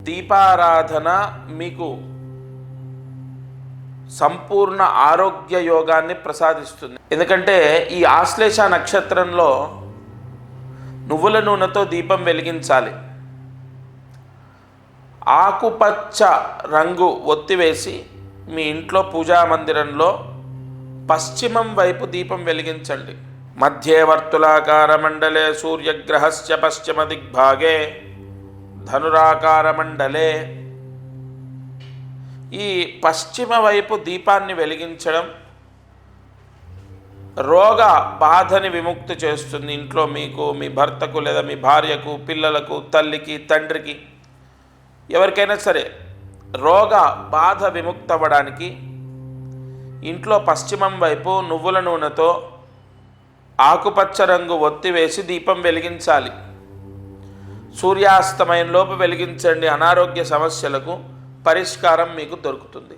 దీపారాధన మీకు సంపూర్ణ ఆరోగ్య యోగాన్ని ప్రసాదిస్తుంది. ఎందుకంటే ఈ ఆశ్లేష నక్షత్రంలో నువ్వుల నూనెతో దీపం వెలిగించాలి. ఆకుపచ్చ రంగు ఒత్తివేసి మీ ఇంట్లో పూజా మందిరంలో పశ్చిమం వైపు దీపం వెలిగించండి. మధ్యే వర్తులాకార మండలే సూర్యగ్రహస్య పశ్చిమ దిగ్భాగే ధనురాకార మండలే. ఈ పశ్చిమ వైపు దీపాన్ని వెలిగించడం రోగ బాధని విముక్తి చేస్తుంది. ఇంట్లో మీకు, మీ భర్తకు లేదా మీ భార్యకు, పిల్లలకు, తల్లికి, తండ్రికి, ఎవరికైనా సరే రోగ బాధ విముక్తవ్వడానికి ఇంట్లో పశ్చిమం వైపు నువ్వుల నూనెతో ఆకుపచ్చ రంగు ఒత్తివేసి దీపం వెలిగించాలి. సూర్యాస్తమయంలోపు వెలిగించండి. అనారోగ్య సమస్యలకు పరిష్కారం మీకు దొరుకుతుంది.